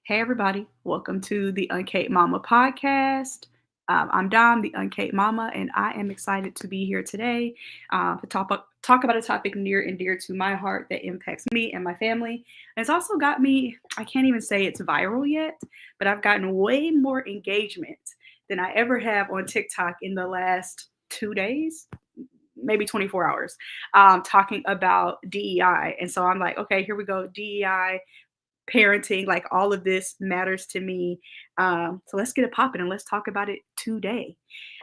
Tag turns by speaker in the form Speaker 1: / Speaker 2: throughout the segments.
Speaker 1: Hey, everybody. Welcome to the Uncaped Mama podcast. I'm Dom, the Uncaped Mama, and I am excited to be here today to talk about a topic near and dear to my heart that impacts me and my family. And it's also got me, I can't even say it's viral yet, but I've gotten way more engagement than I ever have on TikTok in the last 2 days, maybe 24 hours, talking about DEI. And so I'm like, okay, here we go, DEI parenting, like all of this matters to me. So let's get it popping and let's talk about it today.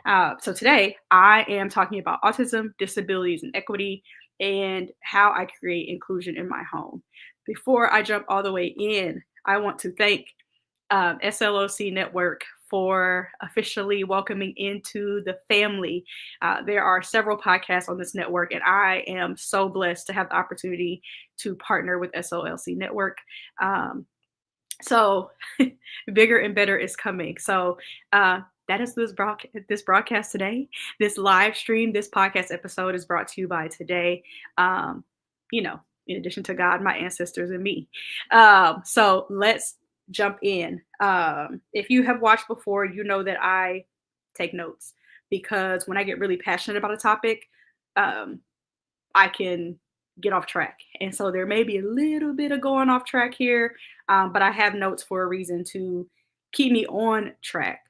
Speaker 1: So today I am talking about autism, disabilities, and equity, and how I create inclusion in my home. Before I jump all the way in, I want to thank SLOC Network for officially welcoming into the family. There are several podcasts on this network, and I am so blessed to have the opportunity to partner with SOLC Network. So bigger and better is coming. So that is this broadcast today. This live stream, this podcast episode is brought to you by Today. You know, in addition to God, my ancestors, and me. So let's jump in. If you have watched before, you know that I take notes because when I get really passionate about a topic, I can get off track. And so there may be a little bit of going off track here, but I have notes for a reason to keep me on track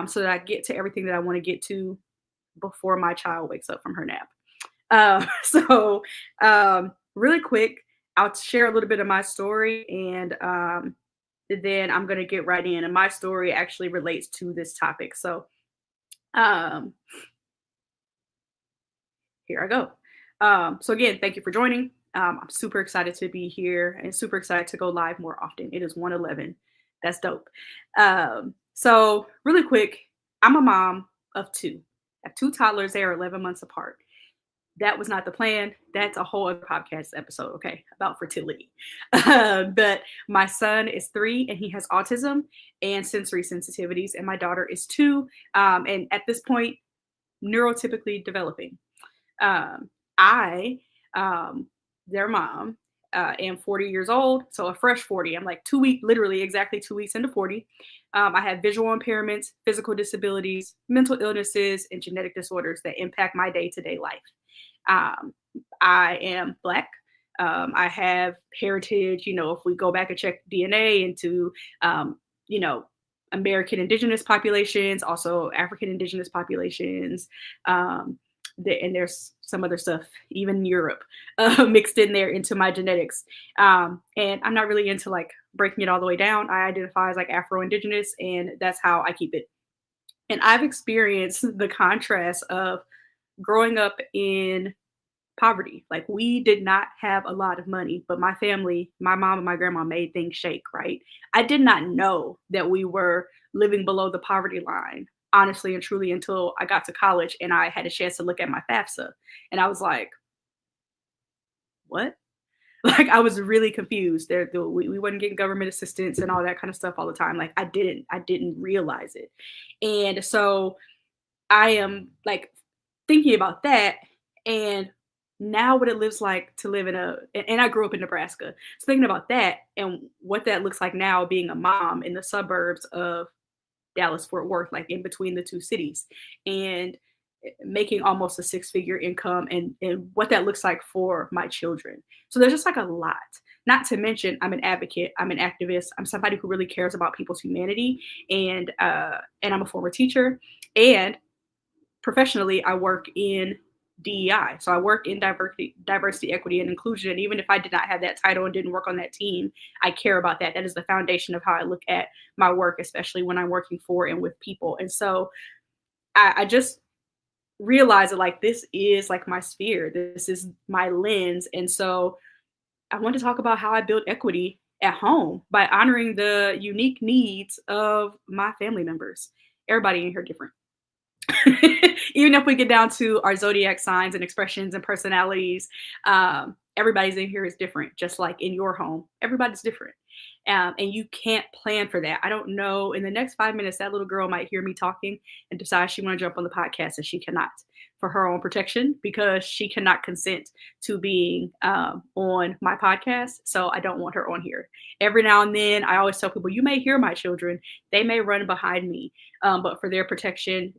Speaker 1: so that I get to everything that I want to get to before my child wakes up from her nap. Really quick, I'll share a little bit of my story and then I'm going to get right in. And my story actually relates to this topic. So um, here I go. So again, thank you for joining. I'm super excited to be here and super excited to go live more often. It is 1:11. That's dope. So really quick, I'm a mom of two. I have two toddlers. They are 11 months apart. That was not the plan. That's a whole other podcast episode, okay, about fertility. But my son is 3 and he has autism and sensory sensitivities, and my daughter is 2. And at this point, neurotypically developing. I, their mom, am 40 years old, so a fresh 40. I'm like literally exactly 2 weeks into 40. I have visual impairments, physical disabilities, mental illnesses, and genetic disorders that impact my day-to-day life. I am Black. I have heritage, if we go back and check DNA into, you know, American indigenous populations, also African indigenous populations. And there's some other stuff, even Europe, mixed in there into my genetics. And I'm not really into like breaking it all the way down. I identify as like Afro-Indigenous, and that's how I keep it. And I've experienced the contrast of growing up in poverty. Like we did not have a lot of money, but my family, my mom and my grandma made things shake, right? I did not know that we were living below the poverty line, honestly and truly, until I got to college and I had a chance to look at my FAFSA. And I was like, what? Like I was really confused. We wasn't getting government assistance and all that kind of stuff all the time. Like I didn't realize it. And so I am like thinking about that and now what it lives like to live and I grew up in Nebraska. So thinking about that and what that looks like now being a mom in the suburbs of Dallas, Fort Worth, like in between the two cities, and making almost a 6-figure income and what that looks like for my children. So there's just like a lot. Not to mention, I'm an advocate, I'm an activist, I'm somebody who really cares about people's humanity, and I'm a former teacher, and professionally, I work in DEI. So I work in diversity, equity, and inclusion. And even if I did not have that title and didn't work on that team, I care about that. That is the foundation of how I look at my work, especially when I'm working for and with people. And so I just realized that like this is like my sphere. This is my lens. And so I want to talk about how I build equity at home by honoring the unique needs of my family members. Everybody in here different. Even if we get down to our zodiac signs and expressions and personalities, everybody's in here is different, just like in your home. Everybody's different. And you can't plan for that. I don't know. In the next 5 minutes, that little girl might hear me talking and decide she want to jump on the podcast and she cannot. for her own protection because she cannot consent to being on my podcast. So I don't want her on here. Every now and then, I always tell people, you may hear my children, they may run behind me, but for their protection,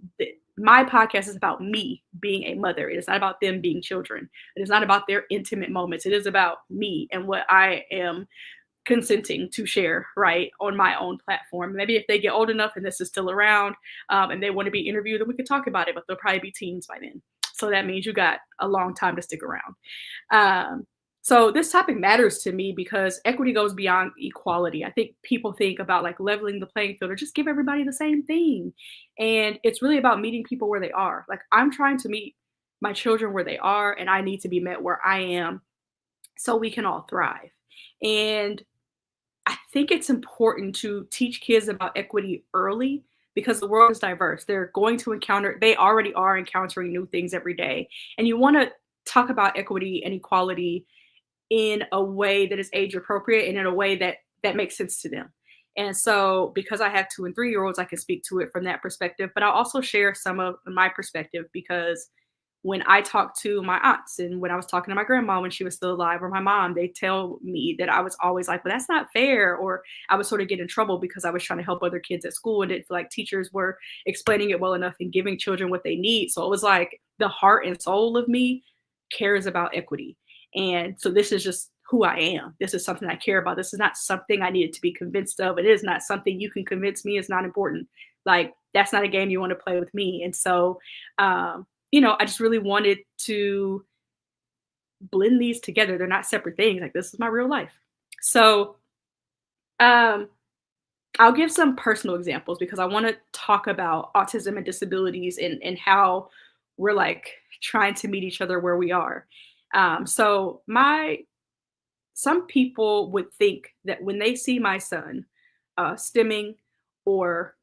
Speaker 1: my podcast is about me being a mother. It is not about them being children. It is not about their intimate moments. It is about me and what I am consenting to share, right, on my own platform. Maybe if they get old enough and this is still around, and they want to be interviewed, then we could talk about it, but they'll probably be teens by then. So that means you got a long time to stick around. So this topic matters to me because equity goes beyond equality. I think people think about like leveling the playing field or just give everybody the same thing. And it's really about meeting people where they are. Like I'm trying to meet my children where they are, and I need to be met where I am so we can all thrive. And I think it's important to teach kids about equity early because the world is diverse. They're going to encounter, they already are encountering new things every day. And you want to talk about equity and equality in a way that is age appropriate and in a way that makes sense to them. And so because I have 2 and 3-year-olds, I can speak to it from that perspective, but I'll also share some of my perspective because when I talk to my aunts and when I was talking to my grandma when she was still alive or my mom, they tell me that I was always like, well, that's not fair. Or I would sort of get in trouble because I was trying to help other kids at school and didn't feel like teachers were explaining it well enough and giving children what they need. So it was like the heart and soul of me cares about equity. And so this is just who I am. This is something I care about. This is not something I needed to be convinced of. It is not something you can convince me is not important. Like that's not a game you want to play with me. And so, I just really wanted to blend these together. They're not separate things. Like this is my real life. So, I'll give some personal examples because I want to talk about autism and disabilities and how we're like trying to meet each other where we are. So some people would think that when they see my son stimming or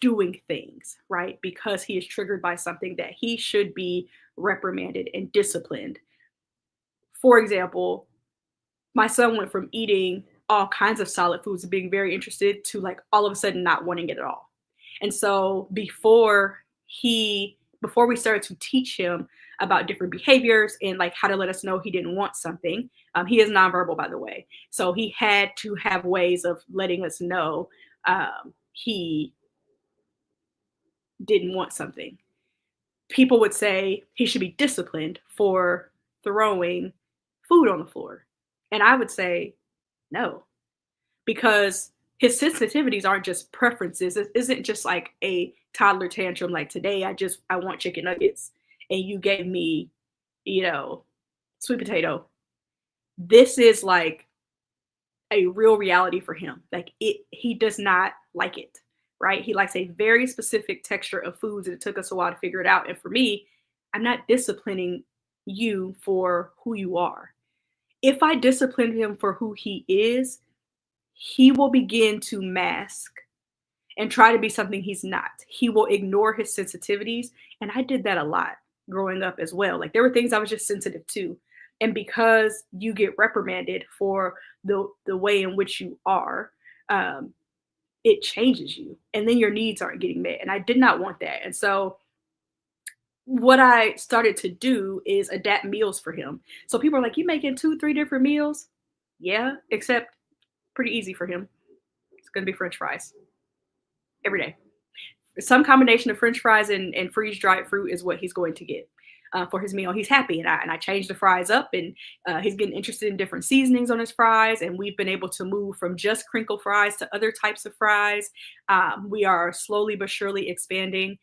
Speaker 1: doing things, right, because he is triggered by something, that he should be reprimanded and disciplined. For example, my son went from eating all kinds of solid foods and being very interested to like all of a sudden not wanting it at all. And so before we started to teach him about different behaviors and like how to let us know he didn't want something, he is nonverbal, by the way. So he had to have ways of letting us know he didn't want something. People would say he should be disciplined for throwing food on the floor. And I would say no, because his sensitivities aren't just preferences. It isn't just like a toddler tantrum like today I want chicken nuggets and you gave me, sweet potato. This is like a real reality for him. Like he does not like it, right? He likes a very specific texture of foods and it took us a while to figure it out. And for me, I'm not disciplining you for who you are. If I discipline him for who he is, he will begin to mask and try to be something he's not. He will ignore his sensitivities. And I did that a lot growing up as well. Like there were things I was just sensitive to. And because you get reprimanded for the way in which you are, it changes you. And then your needs aren't getting met. And I did not want that. And so what I started to do is adapt meals for him. So people are like, you making 2-3 different meals? Yeah, except pretty easy for him. It's going to be French fries every day. Some combination of French fries and freeze dried fruit is what he's going to get for his meal. He's happy, and I changed the fries up, and he's getting interested in different seasonings on his fries. And we've been able to move from just crinkle fries to other types of fries. We are slowly but surely expanding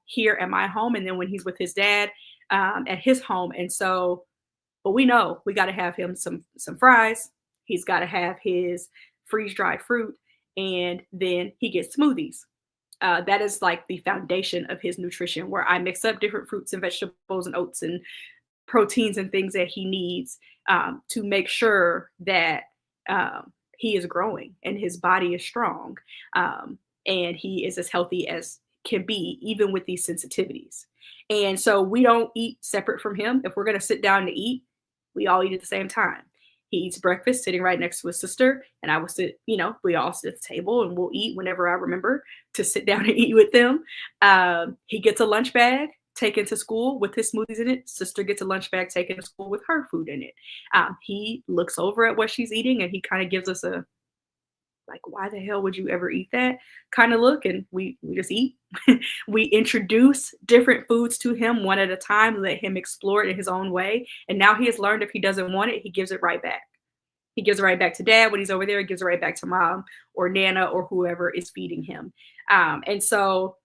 Speaker 1: here at my home, and then when he's with his dad at his home. And so, but we know we got to have him some fries. He's got to have his freeze dried fruit, and then he gets smoothies. That is like the foundation of his nutrition, where I mix up different fruits and vegetables and oats and proteins and things that he needs to make sure that he is growing and his body is strong and he is as healthy as can be, even with these sensitivities. And so we don't eat separate from him. If we're going to sit down to eat, we all eat at the same time. He eats breakfast sitting right next to his sister, and I will sit, we all sit at the table and we'll eat whenever I remember to sit down and eat with them. He gets a lunch bag taken to school with his smoothies in it. Sister gets a lunch bag taken to school with her food in it. He looks over at what she's eating and he kind of gives us a like, why the hell would you ever eat that kind of look? And we just eat. We introduce different foods to him one at a time, let him explore it in his own way. And now he has learned if he doesn't want it, he gives it right back. He gives it right back to dad when he's over there. He gives it right back to mom or Nana or whoever is feeding him. And so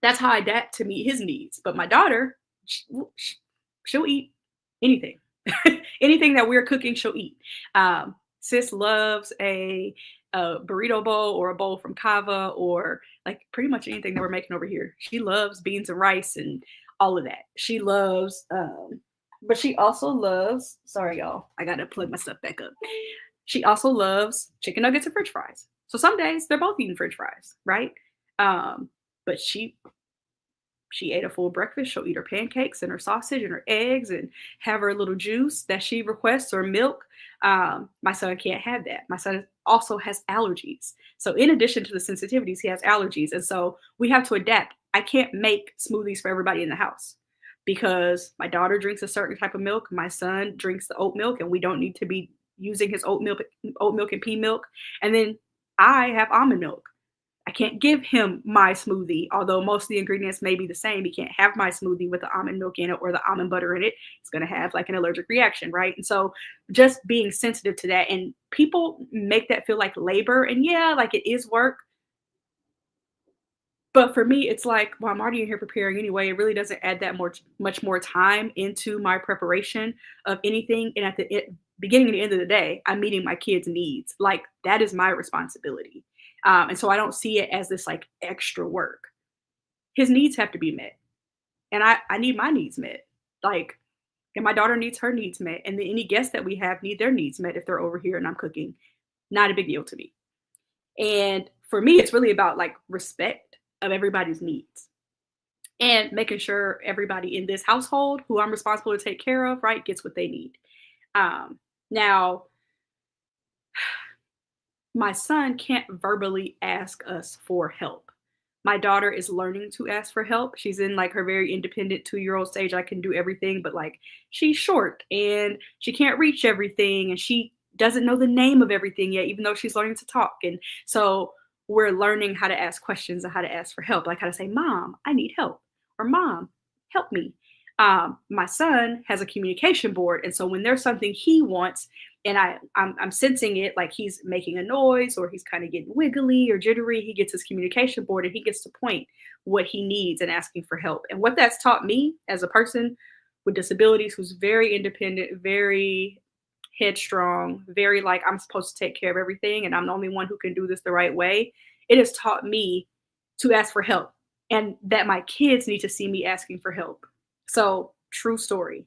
Speaker 1: that's how I adapt to meet his needs. But my daughter, she'll eat anything. Anything that we're cooking, she'll eat. Sis loves a burrito bowl or a bowl from Kava or like pretty much anything that we're making over here. She loves beans and rice and all of that. She loves, but she also loves, sorry y'all, I gotta plug my stuff back up. She also loves chicken nuggets and french fries. So some days they're both eating french fries, right? But she ate a full breakfast. She'll eat her pancakes and her sausage and her eggs and have her little juice that she requests or milk. My son can't have that. My son also has allergies. So in addition to the sensitivities, he has allergies. And so we have to adapt. I can't make smoothies for everybody in the house because my daughter drinks a certain type of milk. My son drinks the oat milk and we don't need to be using his oat milk and pea milk. And then I have almond milk. I can't give him my smoothie, although most of the ingredients may be the same. He can't have my smoothie with the almond milk in it or the almond butter in it. It's going to have like an allergic reaction, right? And so just being sensitive to that, and people make that feel like labor. And yeah, like it is work. But for me, it's like, well, I'm already in here preparing anyway. It really doesn't add that much more time into my preparation of anything. And at the beginning and the end of the day, I'm meeting my kids' needs. Like that is my responsibility. And so I don't see it as this like extra work. His needs have to be met. And I need my needs met. Like, and my daughter needs her needs met. And then any guests that we have need their needs met if they're over here and I'm cooking. Not a big deal to me. And for me, it's really about like respect of everybody's needs and making sure everybody in this household who I'm responsible to take care of, right, gets what they need. Now, my son can't verbally ask us for help. My daughter is learning to ask for help. She's in like her very independent 2-year-old stage. I can do everything, but like she's short and she can't reach everything and she doesn't know the name of everything yet, even though she's learning to talk. And so we're learning how to ask questions and how to ask for help, like how to say, Mom, I need help, or Mom, help me. My son has a communication board. And so when there's something he wants, and I'm sensing it, like he's making a noise or he's kind of getting wiggly or jittery, he gets his communication board and he gets to point what he needs and asking for help. And what that's taught me as a person with disabilities who's very independent, very headstrong, very like I'm supposed to take care of everything and I'm the only one who can do this the right way. It has taught me to ask for help and that my kids need to see me asking for help. So, true story.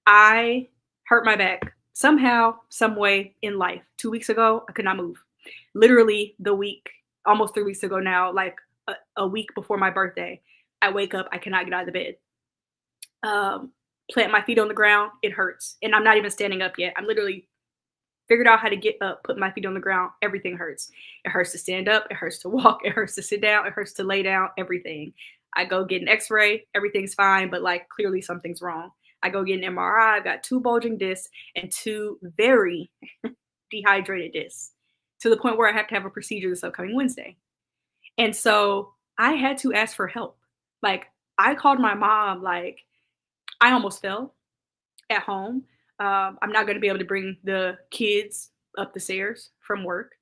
Speaker 1: I hurt my back somehow, some way in life. 2 weeks ago, I could not move. Literally the week, almost 3 weeks ago now, like a week before my birthday, I wake up, I cannot get out of the bed. Plant my feet on the ground, it hurts. And I'm not even standing up yet. I'm literally figured out how to get up, put my feet on the ground, everything hurts. It hurts to stand up, it hurts to walk, it hurts to sit down, it hurts to lay down, everything. I go get an x-ray, everything's fine, but like clearly something's wrong. I go get an MRI, I've got 2 bulging discs and 2 very dehydrated discs to the point where I have to have a procedure this upcoming Wednesday. And so I had to ask for help. Like I called my mom, like I almost fell at home. I'm not going to be able to bring the kids up the stairs from work.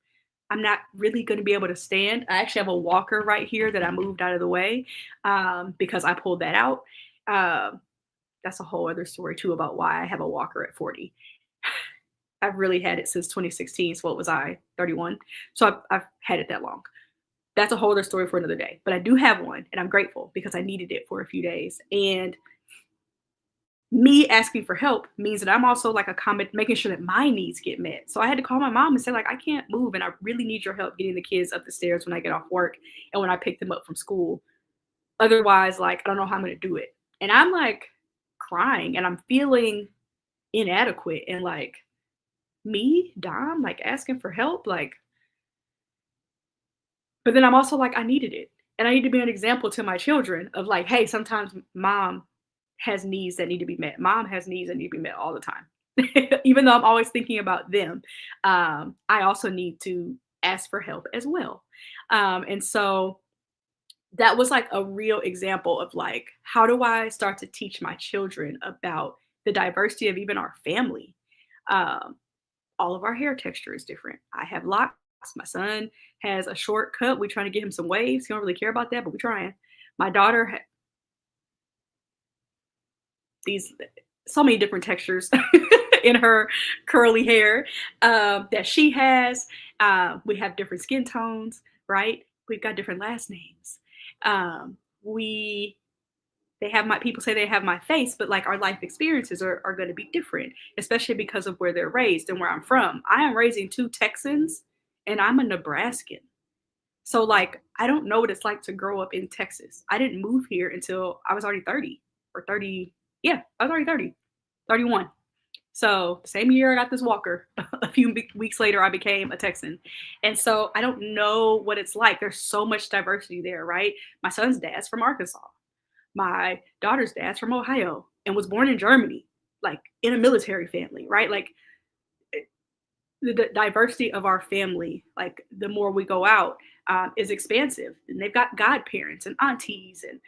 Speaker 1: I'm not really going to be able to stand. I actually have a walker right here that I moved out of the way because I pulled that out. That's a whole other story too about why I have a walker at 40. I've really had it since 2016. So what was I, 31? So I've had it that long. That's a whole other story for another day. But I do have one and I'm grateful because I needed it for a few days. And me asking for help means that I'm also like making sure that my needs get met. So I had to call my mom and say like, I can't move and I really need your help getting the kids up the stairs when I get off work and when I pick them up from school. Otherwise, like, I don't know how I'm going to do it. And I'm like crying and I'm feeling inadequate and like me, Dom, like asking for help, like, but then I'm also like, I needed it. And I need to be an example to my children of like, hey, sometimes mom has needs that need to be met. Mom has needs that need to be met all the time. Even though I'm always thinking about them, I also need to ask for help as well. And so that was like a real example of like, how do I start to teach my children about the diversity of even our family? Um, all of our hair texture is different. I have locks. My son has a short cut. We're trying to get him some waves. He don't really care about that, but we're trying. My daughter these so many different textures in her curly hair that she has. We have different skin tones, right? We've got different last names. We they have my people say they have my face, but like our life experiences are going to be different, especially because of where they're raised and where I'm from. I am raising two Texans, and I'm a Nebraskan. So like I don't know what it's like to grow up in Texas. I didn't move here until I was already 30 or 30. Yeah, I was already 30, 31. So same year I got this walker. A few weeks later I became a Texan. And so I don't know what it's like. There's so much diversity there, right? My son's dad's from Arkansas. My daughter's dad's from Ohio and was born in Germany, like in a military family, right? Like the diversity of our family, like the more we go out, is expansive. And they've got godparents and aunties and,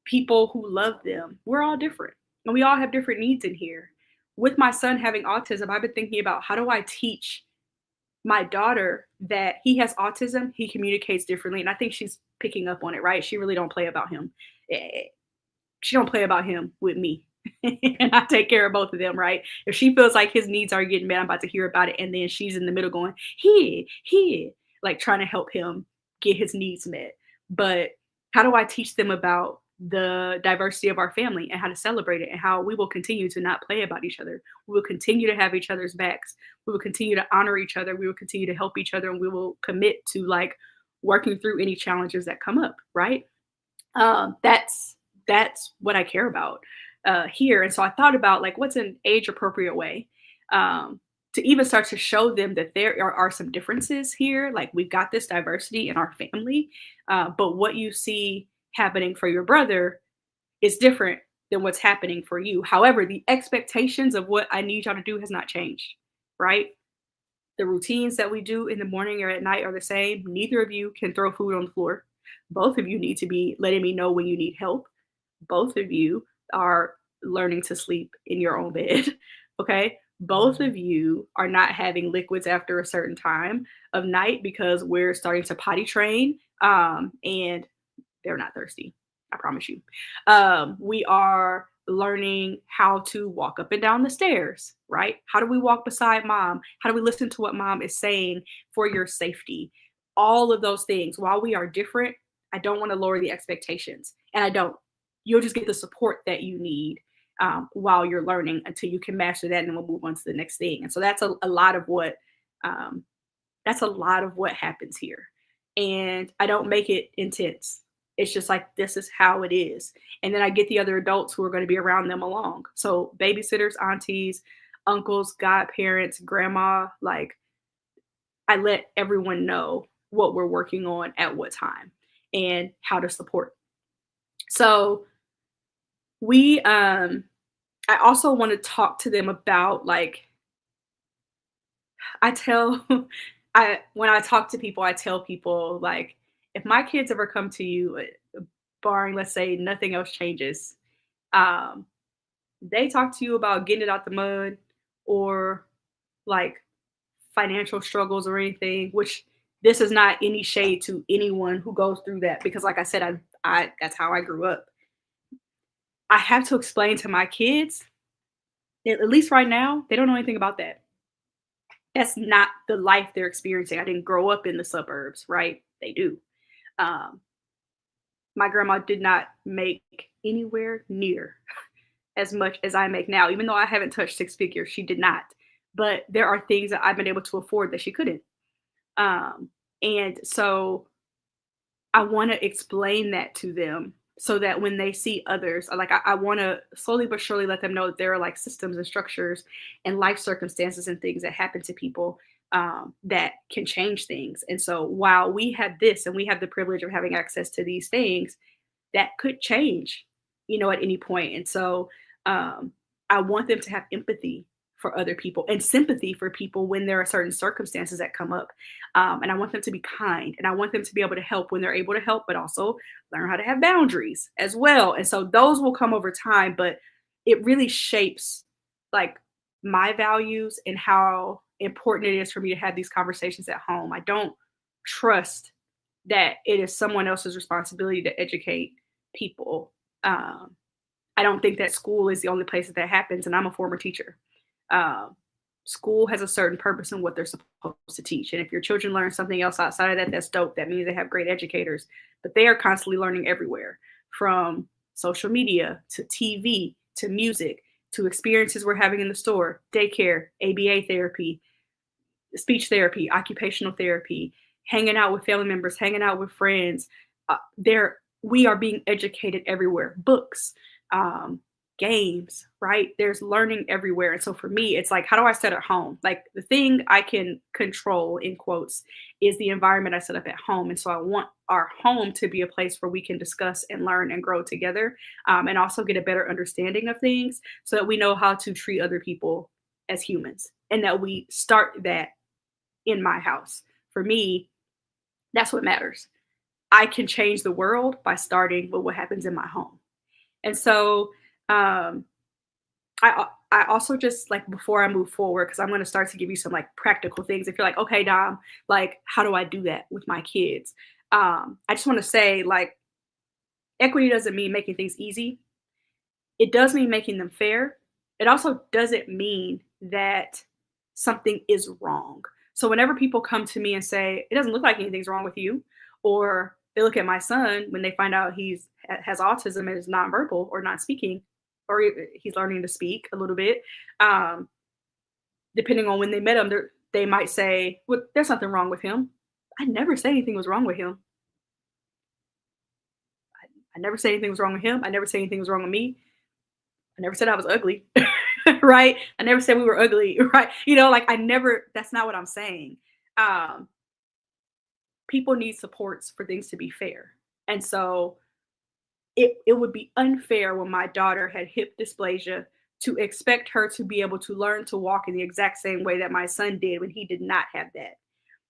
Speaker 1: people who love them. We're all different and we all have different needs in here. With my son having autism, I've been thinking about how do I teach my daughter that he has autism, he communicates differently. And I think she's picking up on it, right? She really don't play about him. She don't play about him with me. And I take care of both of them, right? If she feels like his needs are getting met, I'm about to hear about it. And then she's in the middle going, here, like trying to help him get his needs met. But how do I teach them about the diversity of our family and how to celebrate it and how we will continue to not play about each other? We will continue to have each other's backs. We will continue to honor each other. We will continue to help each other and we will commit to like working through any challenges that come up, right? That's what I care about here. And so I thought about like what's an age appropriate way to even start to show them that there are some differences here. Like we've got this diversity in our family, but what you see happening for your brother is different than what's happening for you. However, the expectations of what I need y'all to do has not changed, right? The routines that we do in the morning or at night are the same. Neither of you can throw food on the floor. Both of you need to be letting me know when you need help. Both of you are learning to sleep in your own bed. Okay. Both of you are not having liquids after a certain time of night because we're starting to potty train. And they're not thirsty. I promise you. We are learning how to walk up and down the stairs, right? How do we walk beside mom? How do we listen to what mom is saying for your safety? All of those things. While we are different, I don't want to lower the expectations. And I don't. You'll just get the support that you need while you're learning until you can master that, and then we'll move on to the next thing. And so that's a lot of what happens here. And I don't make it intense. It's just like this is how it is. And then I get the other adults who are going to be around them along. So babysitters, aunties, uncles, godparents, grandma, like I let everyone know what we're working on at what time and how to support. So I also want to talk to them about like I tell I when I talk to people, I tell people like if my kids ever come to you, barring let's say nothing else changes, um, they talk to you about getting it out the mud or like financial struggles or anything, which this is not any shade to anyone who goes through that because like I said, I that's how I grew up. I have to explain to my kids, at least right now, they don't know anything about that. That's not the life they're experiencing. I didn't grow up in the suburbs, right? They do. Um, my grandma did not make anywhere near as much as I make now, even though I haven't touched six figures. She did not. But there are things that I've been able to afford that she couldn't. And so I want to explain that to them so that when they see others, like I want to slowly but surely let them know that there are like systems and structures and life circumstances and things that happen to people that can change things. And so while we have this and we have the privilege of having access to these things, that could change, at any point. And so um, I want them to have empathy for other people and sympathy for people when there are certain circumstances that come up. And I want them to be kind and I want them to be able to help when they're able to help, but also learn how to have boundaries as well. And so those will come over time, but it really shapes like my values and how important it is for me to have these conversations at home. I don't trust that it is someone else's responsibility to educate people. Um, I don't think that school is the only place that that happens, and I'm a former teacher. Um, School has a certain purpose in what they're supposed to teach, and if your children learn something else outside of that, that's dope. That means they have great educators, but they are constantly learning everywhere, from social media to TV to music to experiences we're having in the store, daycare, ABA therapy, speech therapy, occupational therapy, hanging out with family members, hanging out with friends. There, we are being educated everywhere. Books, um, games, right? There's learning everywhere. And so for me, it's like, how do I set at home? Like the thing I can control, in quotes, is the environment I set up at home. And so I want our home to be a place where we can discuss and learn and grow together, and also get a better understanding of things so that we know how to treat other people as humans and that we start that in my house. For me, that's what matters. I can change the world by starting with what happens in my home. And so um, I also just like before I move forward, because I'm going to start to give you some like practical things. If you're like, okay, Dom, like how do I do that with my kids? I just want to say like equity doesn't mean making things easy. It does mean making them fair. It also doesn't mean that something is wrong. So whenever people come to me and say, it doesn't look like anything's wrong with you, or they look at my son when they find out he's has autism and is nonverbal or not speaking, or he's learning to speak a little bit, um, depending on when they met him, they might say, well, there's nothing wrong with him. I never said anything was wrong with him. I never said anything was wrong with him. I never said anything was wrong with me. I never said I was ugly, right? I never said we were ugly, right? Like I never, that's not what I'm saying. Um, People need supports for things to be fair. And so it would be unfair when my daughter had hip dysplasia to expect her to be able to learn to walk in the exact same way that my son did when he did not have that.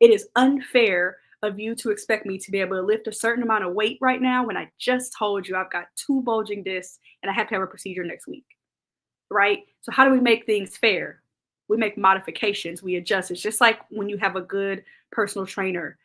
Speaker 1: It is unfair of you to expect me to be able to lift a certain amount of weight right now when I just told you I've got two bulging discs and I have to have a procedure next week, right? So how do we make things fair? We make modifications, we adjust. It's just like when you have a good personal trainer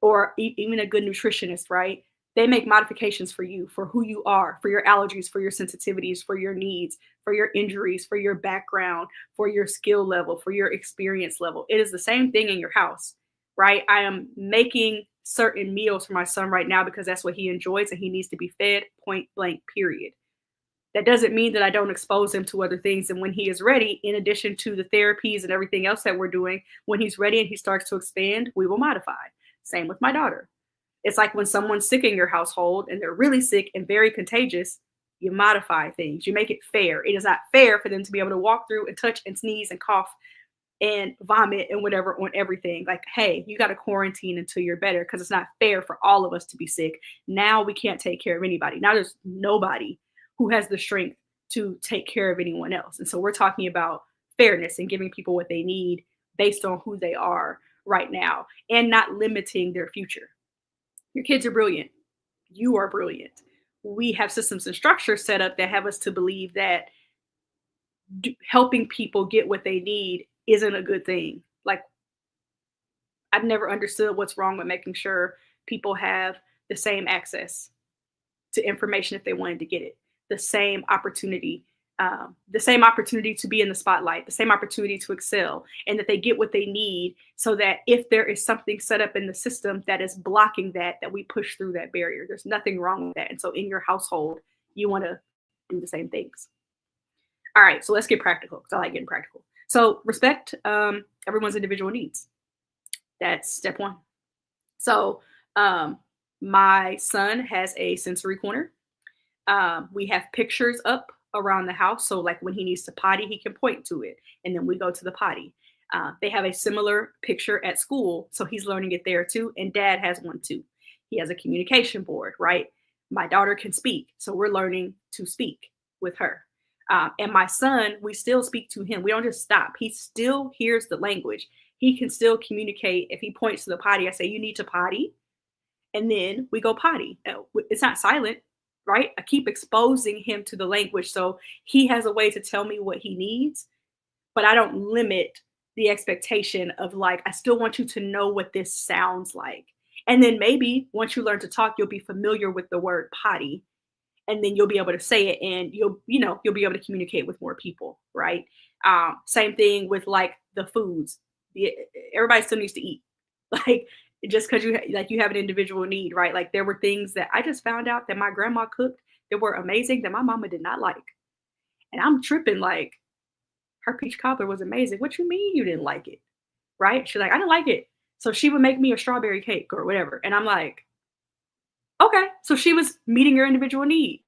Speaker 1: or even a good nutritionist, right? They make modifications for you, for who you are, for your allergies, for your sensitivities, for your needs, for your injuries, for your background, for your skill level, for your experience level. It is the same thing in your house, right? I am making certain meals for my son right now because that's what he enjoys and he needs to be fed, point blank, period. That doesn't mean that I don't expose him to other things. And when he is ready, in addition to the therapies and everything else that we're doing, when he's ready and he starts to expand, we will modify. Same with my daughter. It's like when someone's sick in your household and they're really sick and very contagious, you modify things. You make it fair. It is not fair for them to be able to walk through and touch and sneeze and cough and vomit and whatever on everything. Like, hey, you got to quarantine until you're better because it's not fair for all of us to be sick. Now we can't take care of anybody. Now there's nobody who has the strength to take care of anyone else. And so we're talking about fairness and giving people what they need based on who they are right now and not limiting their future. Your kids are brilliant. You are brilliant. We have systems and structures set up that have us to believe that helping people get what they need isn't a good thing. Like, I've never understood what's wrong with making sure people have the same access to information if they wanted to get it, the same opportunity to be in the spotlight, the same opportunity to excel, and that they get what they need so that if there is something set up in the system that is blocking that we push through that barrier. There's nothing wrong with that. And so in your household, you want to do the same things. All right, so let's get practical because I like getting practical. So respect everyone's individual needs. That's step one. So my son has a sensory corner. We have pictures up around the house. So like when he needs to potty, he can point to it. And then we go to the potty. They have a similar picture at school, so he's learning it there too. And dad has one too. He has a communication board, right? My daughter can speak, so we're learning to speak with her. And my son, we still speak to him. We don't just stop. He still hears the language. He can still communicate. If he points to the potty, I say, "You need to potty." And then we go potty. It's not silent, right? I keep exposing him to the language. So he has a way to tell me what he needs, but I don't limit the expectation of like, I still want you to know what this sounds like. And then maybe once you learn to talk, you'll be familiar with the word potty, and then you'll be able to say it, and you'll be able to communicate with more people, right? Same thing with like the foods. Everybody still needs to eat. Like, just because you have an individual need, right? Like, there were things that I just found out that my grandma cooked that were amazing that my mama did not like, and I'm tripping like, her peach cobbler was amazing. What you mean you didn't like it? Right? She's like, I didn't like it. So she would make me a strawberry cake or whatever. And I'm like, okay. So she was meeting your individual need.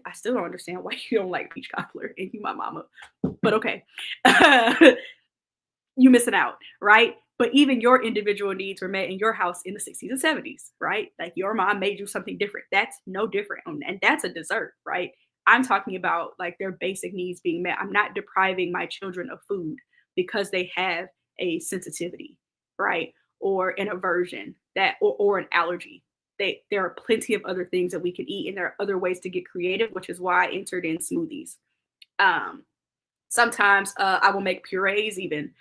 Speaker 1: I still don't understand why you don't like peach cobbler and you my mama. But okay. You missing out, right? But even your individual needs were met in your house in the 60s and 70s, right? Like, your mom made you something different. That's no different. And that's a dessert, right? I'm talking about like their basic needs being met. I'm not depriving my children of food because they have a sensitivity, right? Or an aversion or an allergy. There are plenty of other things that we can eat, and there are other ways to get creative, which is why I entered in smoothies. Um, Sometimes I will make purees even.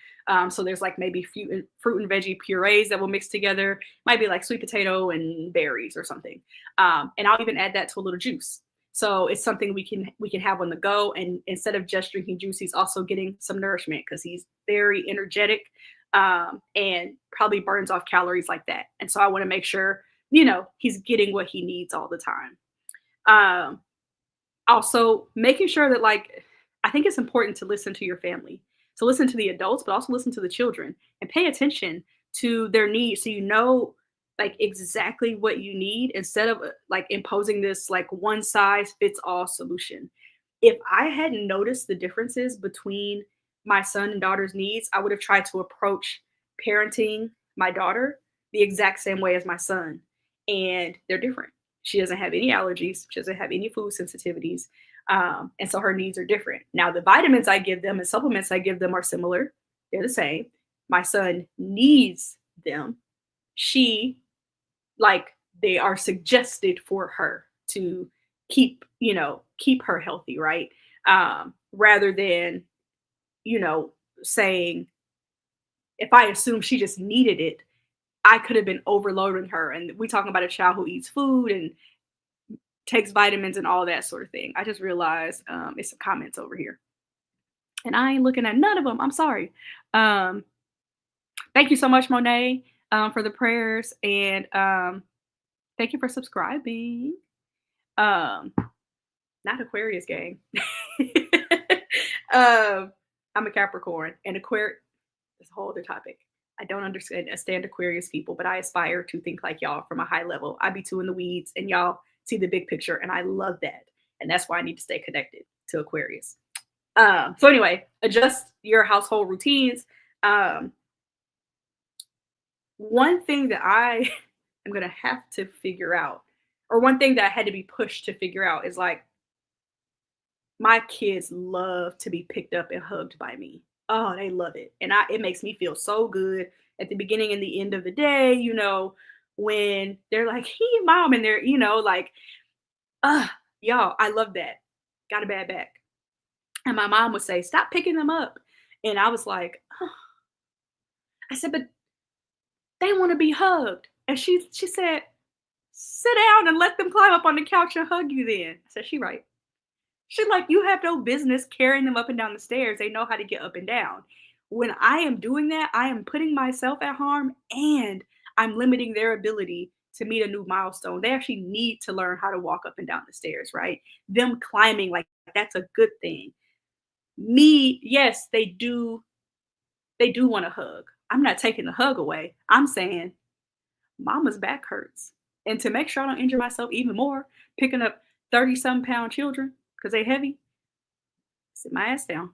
Speaker 1: So there's like maybe fruit and veggie purees that will mix together. Might be like sweet potato and berries or something. And I'll even add that to a little juice. So it's something we can have on the go. And instead of just drinking juice, he's also getting some nourishment because he's very energetic, and probably burns off calories like that. And so I want to make sure, he's getting what he needs all the time. Um, Also making sure that, like, I think it's important to listen to your family. So listen to the adults, but also listen to the children and pay attention to their needs, so like exactly what you need, instead of like imposing this like one size fits all solution. If I hadn't noticed the differences between my son and daughter's needs, I would have tried to approach parenting my daughter the exact same way as my son. And they're different. She doesn't have any allergies. She doesn't have any food sensitivities. And so her needs are different. Now, the vitamins I give them and supplements I give them are similar. They're the same. My son needs them. She, like, they are suggested for her to keep her healthy, right? Rather than, saying, if I assume she just needed it, I could have been overloading her. And we talking about a child who eats food and takes vitamins and all that sort of thing. I just realized it's some comments over here, and I ain't looking at none of them. I'm sorry. Um, Thank you so much, Monet, for the prayers, and thank you for subscribing. Um, Not Aquarius gang. I'm a Capricorn, and Aquarius is a whole other topic. I don't understand Aquarius people, but I aspire to think like y'all from a high level. I be too in the weeds, and y'all see the big picture, and I love that. And that's why I need to stay connected to Aquarius. So anyway, adjust your household routines. One thing that I am gonna have to figure out, or one thing that I had to be pushed to figure out, is like, my kids love to be picked up and hugged by me. Oh, they love it. And it makes me feel so good at the beginning and the end of the day, when they're like, hey, mom, and they're, like, y'all, I love that. Got a bad back. And my mom would say, stop picking them up. And I was like, oh. I said, but they want to be hugged. And she said, sit down and let them climb up on the couch and hug you then. I said, she right. She's like, you have no business carrying them up and down the stairs. They know how to get up and down. When I am doing that, I am putting myself at harm, and I'm limiting their ability to meet a new milestone. They actually need to learn how to walk up and down the stairs, right? Them climbing, like, that's a good thing. Me, yes, they do want a hug. I'm not taking the hug away. I'm saying mama's back hurts. And to make sure I don't injure myself even more, picking up 30-some pound children because they heavy, sit my ass down.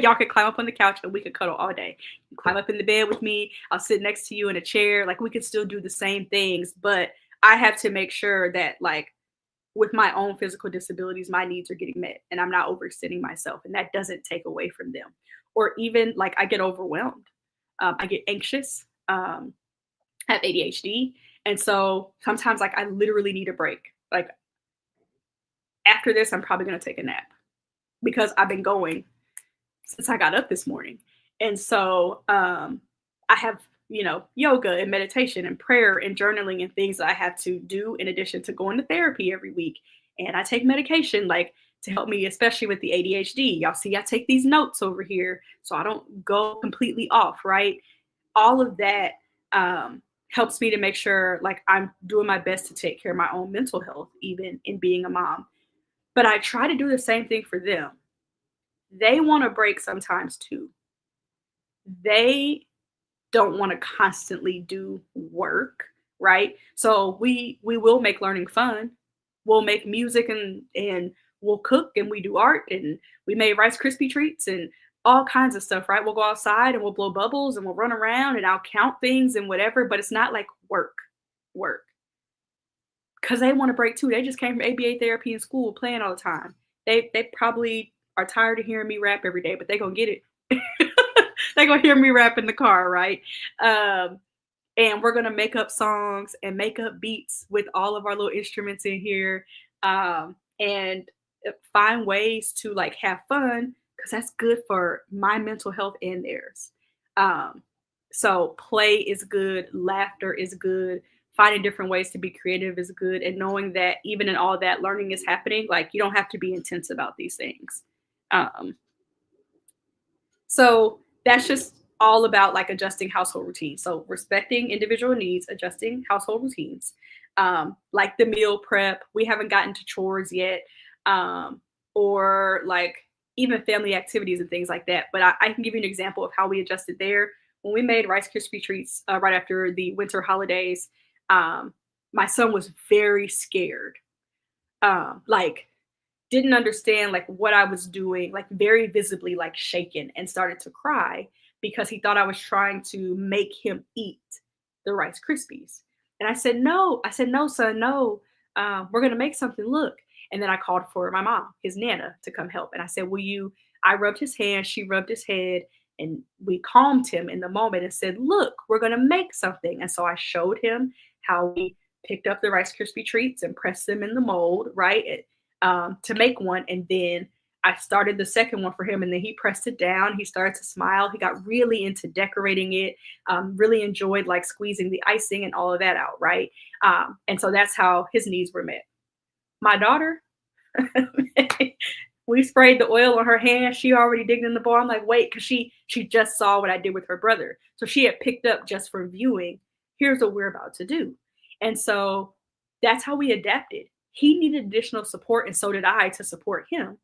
Speaker 1: Y'all can climb up on the couch and we could cuddle all day. You climb up in the bed with me. I'll sit next to you in a chair. Like we can still do the same things, but I have to make sure that like with my own physical disabilities, my needs are getting met and I'm not overextending myself. And that doesn't take away from them. Or even like I get overwhelmed. I get anxious. Have ADHD. And so sometimes like I literally need a break. Like after this, I'm probably going to take a nap because I've been going since I got up this morning. And so I have, yoga and meditation and prayer and journaling and things that I have to do in addition to going to therapy every week. And I take medication like to help me, especially with the ADHD. Y'all see, I take these notes over here so I don't go completely off, right? All of that helps me to make sure like I'm doing my best to take care of my own mental health, even in being a mom. But I try to do the same thing for them. They want a break sometimes too. They don't want to constantly do work, right? So we will make learning fun. We'll make music and we'll cook and we do art and we made Rice Krispie treats and all kinds of stuff, right? We'll go outside and we'll blow bubbles and we'll run around and I'll count things and whatever, but it's not like work. Because they want to break too. They just came from ABA therapy in school playing all the time. They probably are tired of hearing me rap every day, but they gonna get it. They gonna hear me rap in the car, right? And we're gonna make up songs and make up beats with all of our little instruments in here, and find ways to like have fun because that's good for my mental health and theirs. Um, so play is good, laughter is good, finding different ways to be creative is good, and knowing that even in all that learning is happening, like you don't have to be intense about these things. Um, so that's just all about like adjusting household routines. So respecting individual needs, adjusting household routines, like the meal prep. We haven't gotten to chores yet, or like even family activities and things like that. But I can give you an example of how we adjusted there. When we made Rice Krispie treats right after the winter holidays, my son was very scared. Like didn't understand like what I was doing, like very visibly like shaken and started to cry because he thought I was trying to make him eat the Rice Krispies. And I said, no, son, no, we're going to make something, look. And then I called for my mom, his Nana, to come help. And I said, will you, I rubbed his hand, she rubbed his head, and we calmed him in the moment and said, look, we're going to make something. And so I showed him how we picked up the Rice Krispie treats and pressed them in the mold, right? To make one. And then I started the second one for him and then he pressed it down. He started to smile. He got really into decorating it, really enjoyed like squeezing the icing and all of that out, right? And so that's how his needs were met. My daughter, we sprayed the oil on her hand. She already digged in the bowl. I'm like, wait, because she just saw what I did with her brother. So she had picked up just from viewing, here's what we're about to do. And so that's how we adapted. He needed additional support, and so did I to support him.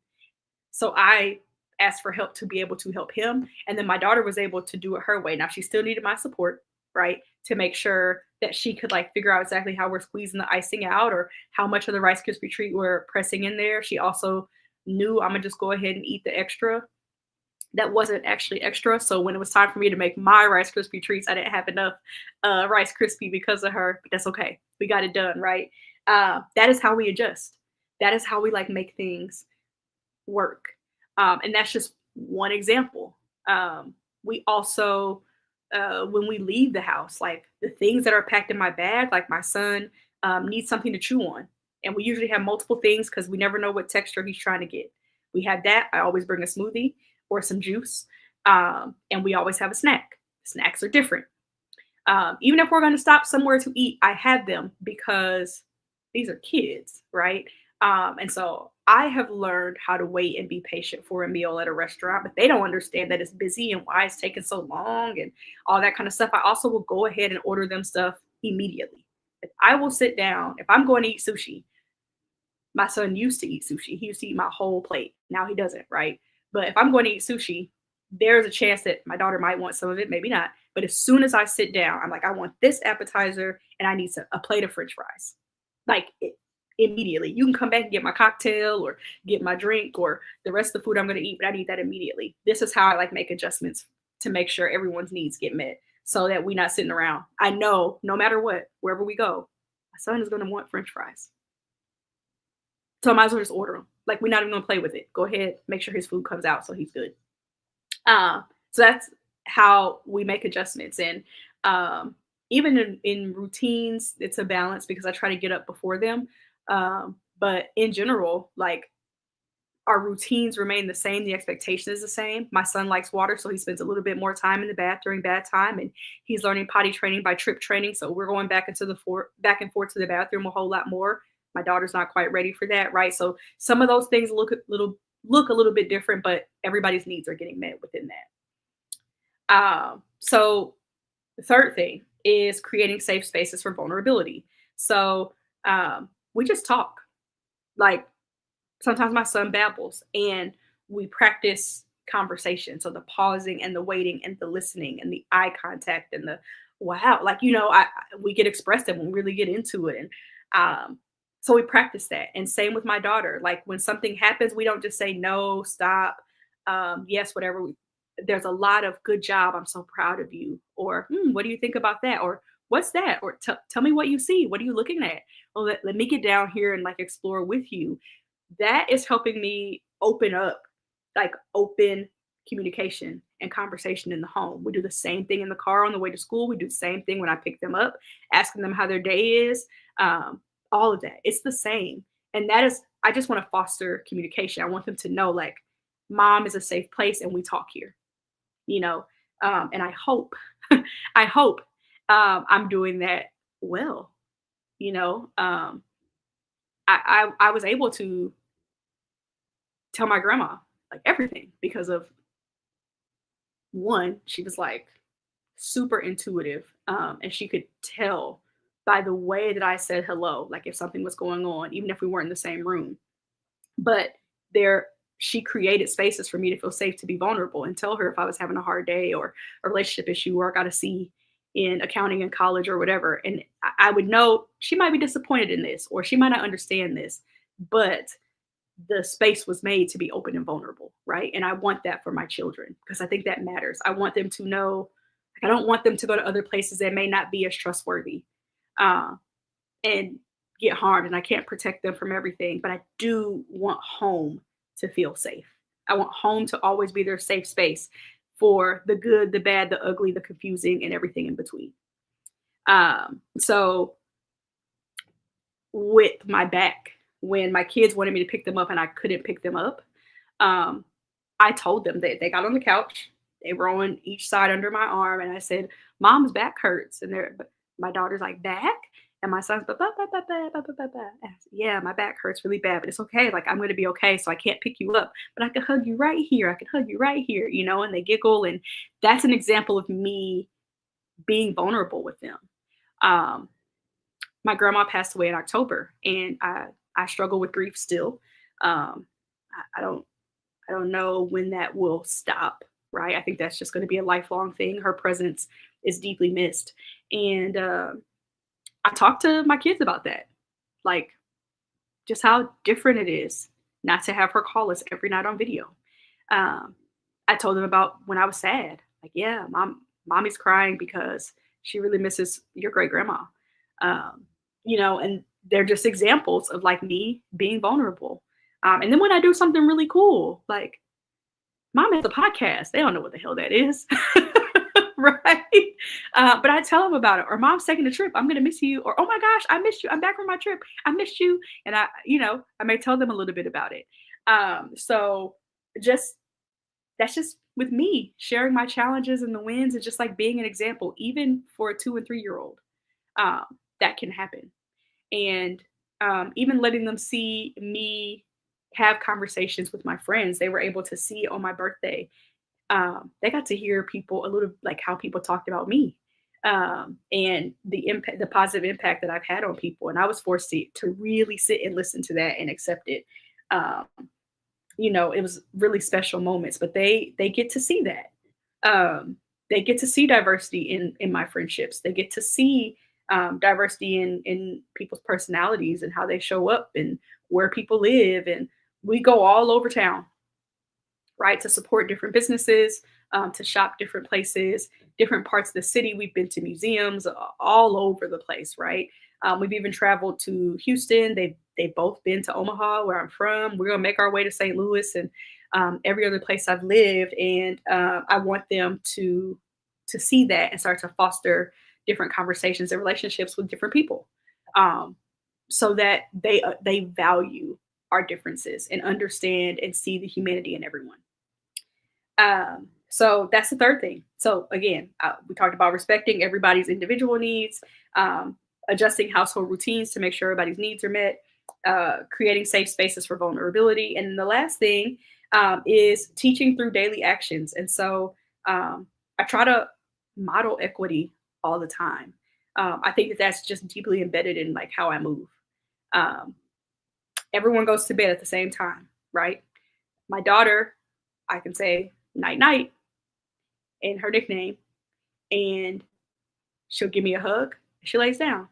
Speaker 1: So I asked for help to be able to help him. And then my daughter was able to do it her way. Now she still needed my support, right? To make sure that she could like figure out exactly how we're squeezing the icing out or how much of the Rice Krispie treat we're pressing in there. She also knew I'm gonna just go ahead and eat the extra that wasn't actually extra. So when it was time for me to make my Rice Krispie treats, I didn't have enough Rice Krispie because of her, but that's okay. We got it done, right? That is how we adjust. That is how we like make things work. And that's just one example. We also, when we leave the house, like the things that are packed in my bag, like my son needs something to chew on. And we usually have multiple things because we never know what texture he's trying to get. We have that. I always bring a smoothie or some juice. And we always have a snack. Snacks are different. Even if we're going to stop somewhere to eat, I have them because these are kids, right? And so I have learned how to wait and be patient for a meal at a restaurant, but they don't understand that it's busy and why it's taking so long and all that kind of stuff. I also will go ahead and order them stuff immediately. If I will sit down, if I'm going to eat sushi, my son used to eat sushi. He used to eat my whole plate. Now he doesn't, right? But if I'm going to eat sushi, there's a chance that my daughter might want some of it, maybe not. But as soon as I sit down, I'm like, I want this appetizer and I need a plate of French fries. Like immediately. You can come back and get my cocktail or get my drink or the rest of the food I'm going to eat, but I need that immediately. This is how I like make adjustments to make sure everyone's needs get met so that we're not sitting around. I know no matter what, wherever we go, my son is going to want French fries. So I might as well just order them. Like, we're not even going to play with it. Go ahead, make sure his food comes out so he's good. So that's how we make adjustments. And even in routines, it's a balance because I try to get up before them. But in general, like, our routines remain the same. The expectation is the same. My son likes water, so he spends a little bit more time in the bath during bath time, and he's learning potty training by trip training. So we're going back back and forth to the bathroom a whole lot more. My daughter's not quite ready for that, right? So some of those things look a little bit different, but everybody's needs are getting met within that. So the third thing is creating safe spaces for vulnerability. So we just talk. Like, sometimes my son babbles and we practice conversation. So the pausing and the waiting and the listening and the eye contact and the wow, like, we get expressive when we really get into it. And so we practice that. And same with my daughter. Like, when something happens, we don't just say no, stop, yes, whatever. There's a lot of good job. I'm so proud of you. Or what do you think about that? Or what's that? Or tell me what you see. What are you looking at? Well, let me get down here and like explore with you. That is helping me open up, like, open communication and conversation in the home. We do the same thing in the car on the way to school. We do the same thing when I pick them up, asking them how their day is. All of that. It's the same. And I just want to foster communication. I want them to know, like, mom is a safe place and we talk here, and I hope, I hope I'm doing that well. I was able to tell my grandma like everything because of one, she was like super intuitive, and she could tell by the way that I said hello, like if something was going on, even if we weren't in the same room. But there, she created spaces for me to feel safe to be vulnerable and tell her if I was having a hard day or a relationship issue or I got a C in accounting in college or whatever. And I would know she might be disappointed in this or she might not understand this, but the space was made to be open and vulnerable, right? And I want that for my children because I think that matters. I want them to know, like, I don't want them to go to other places that may not be as trustworthy uh, and get harmed. And I can't protect them from everything, but I do want home to feel safe. I want home to always be their safe space for the good, the bad, the ugly, the confusing, and everything in between. So with my back, when my kids wanted me to pick them up and I couldn't pick them up, um, I told them that they got on the couch. They were on each side under my arm, and I said, "Mom's back hurts." And my daughter's like, "Back?" And my son's, "Ba, ba, ba, ba, ba, ba, ba, ba, ba." And I said, "Yeah, my back hurts really bad, but it's okay. Like, I'm going to be okay. So I can't pick you up, but I can hug you right here. I can hug you right here, And they giggle, and that's an example of me being vulnerable with them. Um, my grandma passed away in October, and I struggle with grief still. Um, I don't know when that will stop, right? I think that's just going to be a lifelong thing. Her presence is deeply missed. And I talked to my kids about that, like, just how different it is not to have her call us every night on video. Um, I told them about when I was sad. Like, yeah, mommy's crying because she really misses your great grandma. Um, and they're just examples of like me being vulnerable. And then when I do something really cool, like, mom has a podcast. They don't know what the hell that is. Right. But I tell them about it. Or mom's taking a trip. I'm going to miss you. Or, oh my gosh, I missed you. I'm back from my trip. I missed you. And I may tell them a little bit about it. So just, that's just with me sharing my challenges and the wins and just like being an example, even for a 2 and 3-year-old, that can happen. And even letting them see me have conversations with my friends. They were able to see on my birthday. They got to hear people a little, like, how people talked about me, and the impact, the positive impact that I've had on people. And I was forced to really sit and listen to that and accept it. It was really special moments, but they get to see that. They get to see diversity in my friendships. They get to see diversity in people's personalities and how they show up and where people live. And we go all over town, right, to support different businesses, to shop different places, different parts of the city. We've been to museums all over the place, right? We've even traveled to Houston. They've both been to Omaha, where I'm from. We're gonna make our way to St. Louis and every other place I've lived, and I want them to see that and start to foster different conversations and relationships with different people, um, so that they value our differences and understand and see the humanity in everyone. So that's the third thing. So again, we talked about respecting everybody's individual needs, um, adjusting household routines to make sure everybody's needs are met, creating safe spaces for vulnerability, and then the last thing is teaching through daily actions. And so I try to model equity all the time. I think that that's just deeply embedded in like how I move. Um, Everyone goes to bed at the same time, right? My daughter, I can say night night in her nickname, and she'll give me a hug. She lays down,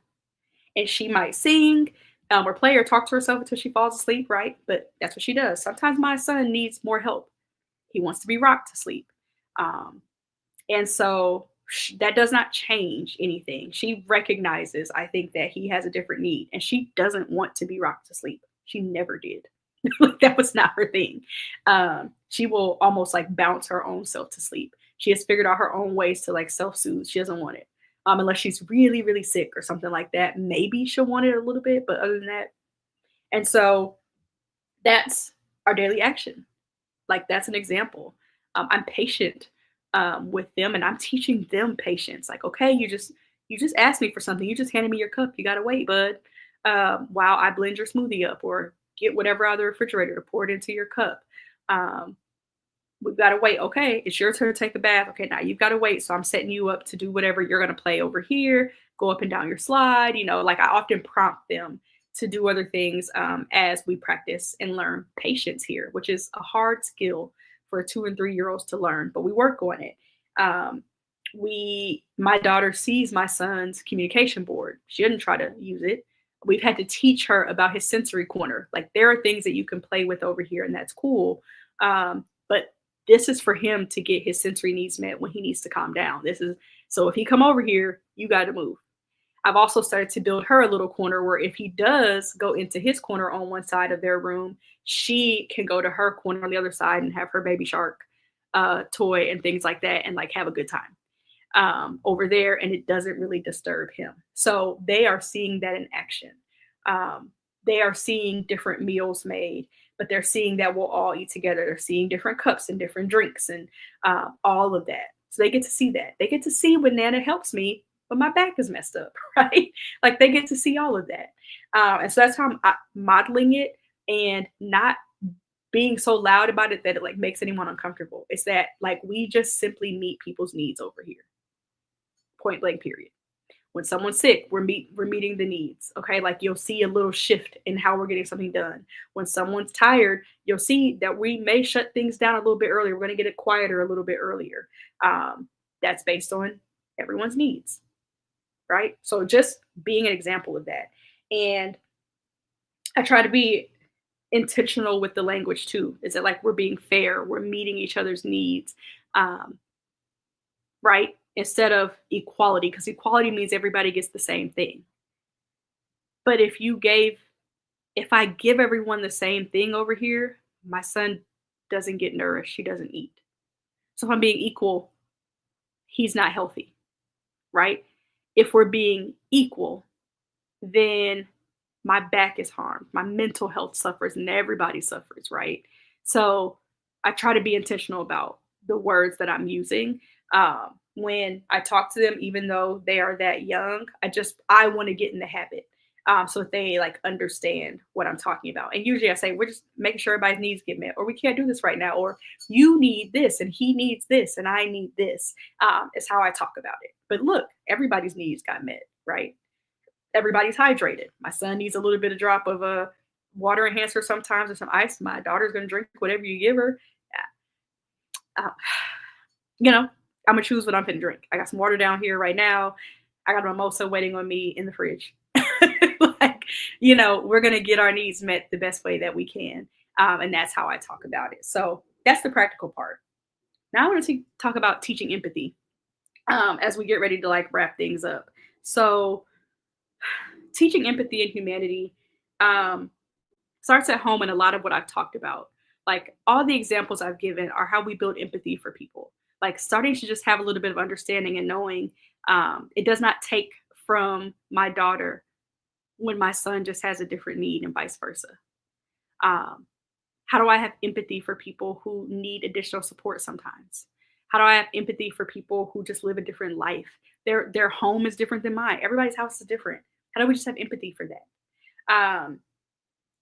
Speaker 1: and she might sing or play or talk to herself until she falls asleep, right? But that's what she does. Sometimes my son needs more help. He wants to be rocked to sleep. Um, and so that does not change anything. She recognizes, I think, that he has a different need, and she doesn't want to be rocked to sleep. She never did. Like, that was not her thing. She will almost like bounce her own self to sleep. She has figured out her own ways to like self-soothe. She doesn't want it. Unless she's really, really sick or something like that. Maybe she'll want it a little bit, but other than that. And so that's our daily action. Like, that's an example. I'm patient with them, and I'm teaching them patience. Like, okay, you just asked me for something. You just handed me your cup. You gotta wait, bud. While I blend your smoothie up or get whatever out of the refrigerator to pour it into your cup. Um, we've got to wait. Okay, it's your turn to take a bath. Okay, now you've got to wait. So I'm setting you up to do whatever you're going to play over here, go up and down your slide. Like, I often prompt them to do other things as we practice and learn patience here, which is a hard skill for 2 and 3 year olds to learn, but we work on it. Um, my daughter sees my son's communication board. She didn't try to use it. We've had to teach her about his sensory corner. Like, there are things that you can play with over here, and that's cool. But this is for him to get his sensory needs met when he needs to calm down. This is so if he come over here, you got to move. I've also started to build her a little corner where if he does go into his corner on one side of their room, she can go to her corner on the other side and have her baby shark toy and things like that and like have a good time over there, and it doesn't really disturb him. So they are seeing that in action. They are seeing different meals made, but they're seeing that we'll all eat together. They're seeing different cups and different drinks and all of that. So they get to see that. They get to see when Nana helps me, but my back is messed up, right? Like, they get to see all of that. And so that's how I'm modeling it and not being so loud about it that it like makes anyone uncomfortable. It's that like we just simply meet people's needs over here. Point blank, period. When someone's sick, we're meeting the needs. Okay, like, you'll see a little shift in how we're getting something done. When someone's tired, you'll see that we may shut things down a little bit earlier. We're going to get it quieter a little bit earlier. That's based on everyone's needs, right? So just being an example of that. And I try to be intentional with the language too. Is that like we're being fair, we're meeting each other's needs, right? Instead of equality, because equality means everybody gets the same thing. But if I give everyone the same thing over here, my son doesn't get nourished, he doesn't eat. So if I'm being equal, he's not healthy, right? If we're being equal, then my back is harmed, my mental health suffers, and everybody suffers, right? So I try to be intentional about the words that I'm using. When I talk to them, even though they are that young, I want to get in the habit. So that they like understand what I'm talking about. And usually I say, we're just making sure everybody's needs get met, or we can't do this right now, or you need this and he needs this and I need this. Is how I talk about it. But look, everybody's needs got met, right? Everybody's hydrated. My son needs a little bit of drop of a water enhancer sometimes or some ice. My daughter's going to drink whatever you give her. Uh, I'm going to choose what I'm going to drink. I got some water down here right now. I got a mimosa waiting on me in the fridge. Like, we're going to get our needs met the best way that we can. And that's how I talk about it. So that's the practical part. Now I want to talk about teaching empathy as we get ready to like wrap things up. So teaching empathy and humanity um, starts at home, and a lot of what I've talked about. Like all the examples I've given are how we build empathy for people. Like starting to just have a little bit of understanding and knowing it does not take from my daughter when my son just has a different need and vice versa. Um, how do I have empathy for people who need additional support sometimes? How do I have empathy for people who just live a different life? Their home is different than mine. Everybody's house is different. How do we just have empathy for that? Um,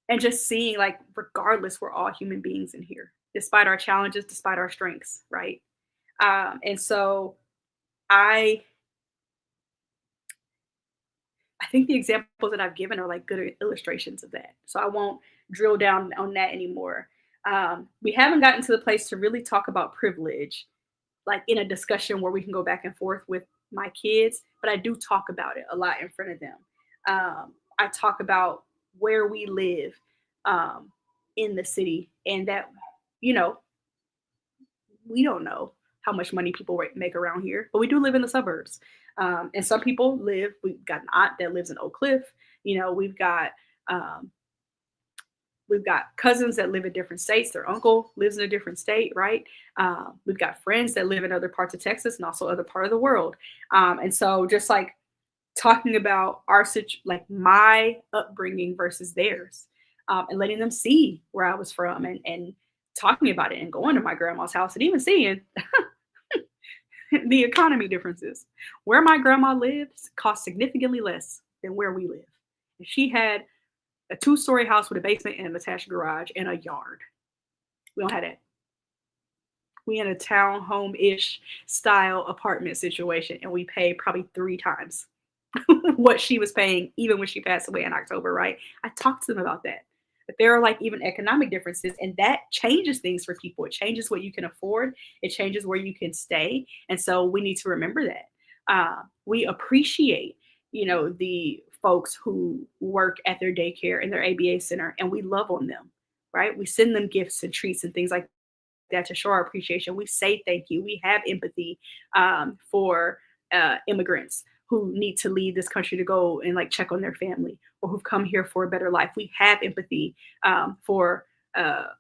Speaker 1: and just seeing like regardless, we're all human beings in here, despite our challenges, despite our strengths, right? And so I I think the examples that I've given are like good illustrations of that. So I won't drill down on that anymore. We haven't gotten to the place to really talk about privilege, like in a discussion where we can go back and forth with my kids, but I do talk about it a lot in front of them. I talk about where we live um, in the city and that, you know, we don't know how much money people make around here, but we do live in the suburbs. And some people live, we've got an aunt that lives in Oak Cliff. You know, um, we've got cousins that live in different states. Their uncle lives in a different state, right? We've got friends that live in other parts of Texas and also other part of the world. And so just like talking about like my upbringing versus theirs, and letting them see where I was from and talking about it and going to my grandma's house and even seeing the economy differences. Where my grandma lives cost significantly less than where we live. And she had a two-story house with a basement and an attached garage and a yard. We don't have that. We in a townhome-ish style apartment situation, and we pay probably 3 times what she was paying even when she passed away in October, right? I talked to them about that. But there are like even economic differences, and that changes things for people. It changes what you can afford, it changes where you can stay. And so we need to remember that. We appreciate, the folks who work at their daycare and their ABA center, and we love on them, right? We send them gifts and treats and things like that to show our appreciation. We say thank you. We have empathy for immigrants who need to leave this country to go and like check on their family or who've come here for a better life. We have empathy for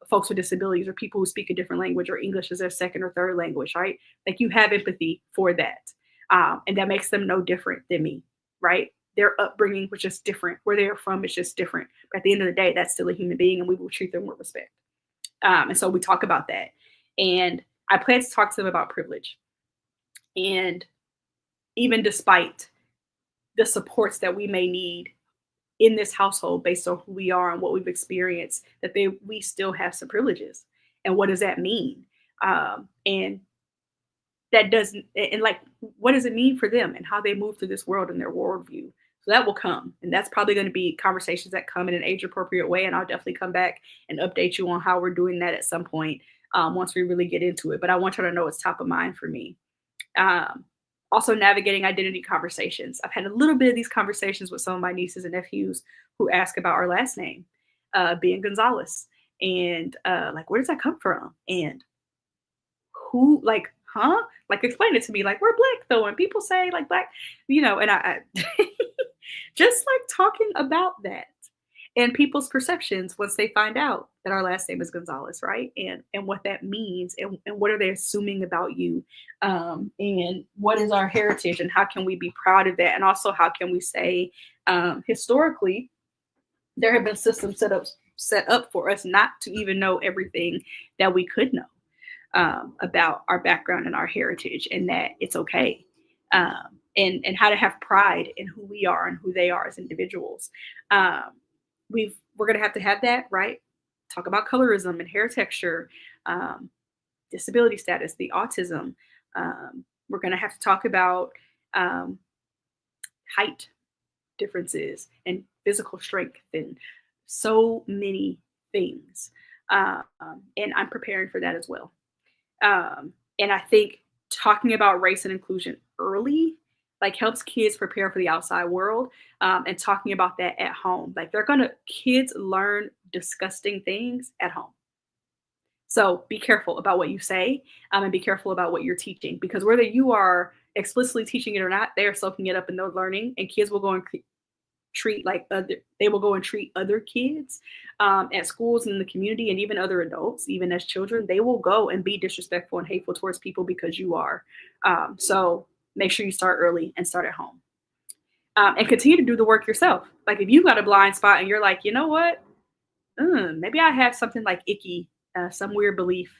Speaker 1: folks with disabilities or people who speak a different language or English as their second or third language, right? Like you have empathy for that. And that makes them no different than me, right? Their upbringing was just different. Where they're from is just different. But at the end of the day, that's still a human being and we will treat them with respect. And so we talk about that. And I plan to talk to them about privilege. And even despite the supports that we may need in this household based on who we are and what we've experienced, that we still have some privileges. And what does that mean? And that doesn't, and like, what does it mean for them and how they move through this world and their worldview? So that will come. And that's probably going to be conversations that come in an age appropriate way. And I'll definitely come back and update you on how we're doing that at some point once we really get into it. But I want you to know it's top of mind for me. Um, Also, navigating identity conversations. I've had a little bit of these conversations with some of my nieces and nephews who ask about our last name, being Gonzalez. And like, where does that come from? And who, like, huh? Like, explain it to me. Like, we're black though. And people say, like, black, and I just like talking about that and people's perceptions once they find out that our last name is Gonzalez, right? And what that means and what are they assuming about you? And what is our heritage and how can we be proud of that? And also how can we say historically there have been systems set up for us not to even know everything that we could know about our background and our heritage, and that it's okay. And how to have pride in who we are and who they are as individuals. Um, we're going to have that, right? Talk about colorism and hair texture, um, disability status, the autism. We're going to have to talk about um, height differences and physical strength and so many things. And I'm preparing for that as well. And I think talking about race and inclusion early like helps kids prepare for the outside world, and talking about that at home. Like kids learn disgusting things at home. So be careful about what you say, and be careful about what you're teaching, because whether you are explicitly teaching it or not, they are soaking it up and they're learning, and kids will go and treat like other they will go and treat other kids at schools and in the community, and even other adults, even as children, they will go and be disrespectful and hateful towards people because you are. So make sure you start early and start at home, and continue to do the work yourself. Like if you got a blind spot and you're like, you know what, maybe I have something like icky, some weird belief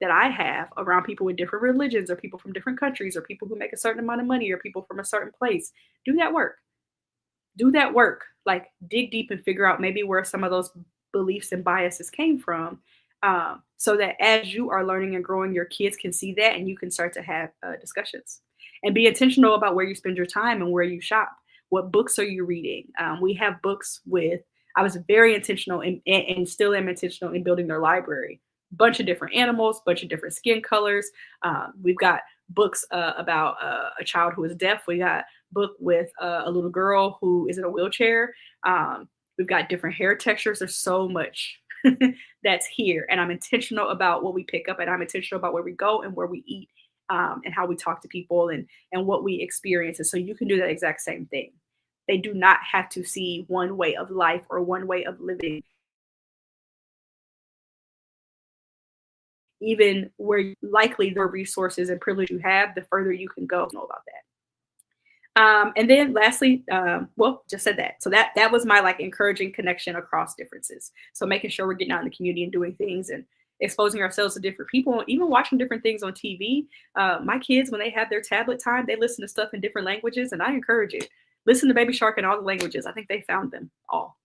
Speaker 1: that I have around people with different religions, or people from different countries, or people who make a certain amount of money, or people from a certain place. Do that work. Do that work. Like dig deep and figure out maybe where some of those beliefs and biases came from, so that as you are learning and growing, your kids can see that and you can start to have discussions. And be intentional about where you spend your time and where you shop. What books are you reading? We have books with, I was very intentional and still am intentional in building their library. Bunch of different animals, bunch of different skin colors. We've got books about a child who is deaf. We got book with a little girl who is in a wheelchair. We've got different hair textures. There's so much that's here, and I'm intentional about what we pick up, and I'm intentional about where we go and where we eat, and how we talk to people, and what we experience. And so you can do that exact same thing. They do not have to see one way of life or one way of living, even where likely the resources and privilege you have, the further you can go. Know about that. And then lastly, well, just said that. So that was my like encouraging connection across differences. So making sure we're getting out in the community and doing things and exposing ourselves to different people, even watching different things on TV. My kids, when they have their tablet time, they listen to stuff in different languages, and I encourage it. Listen to Baby Shark in all the languages. I think they found them all.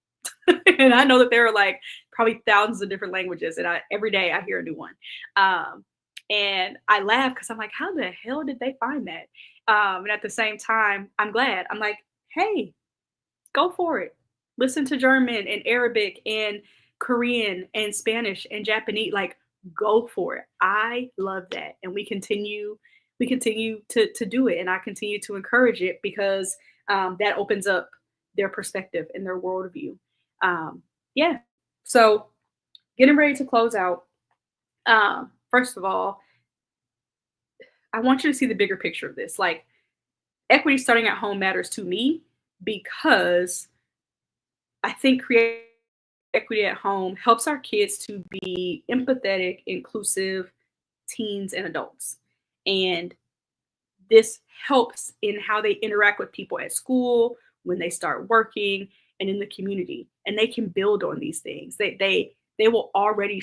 Speaker 1: And I know that there are like probably thousands of different languages, and every day I hear a new one. Um, and I laugh because I'm like, how the hell did they find that? And at the same time, I'm glad. I'm like, hey, go for it. Listen to German and Arabic and Korean and Spanish and Japanese. Like, go for it. I love that. And we continue to do it. And I continue to encourage it because that opens up their perspective and their worldview. Yeah. So getting ready to close out. First of all, I want you to see the bigger picture of this. Like, equity starting at home matters to me because I think creating equity at home helps our kids to be empathetic, inclusive teens and adults. And this helps in how they interact with people at school, when they start working, and in the community. And they can build on these things. They will already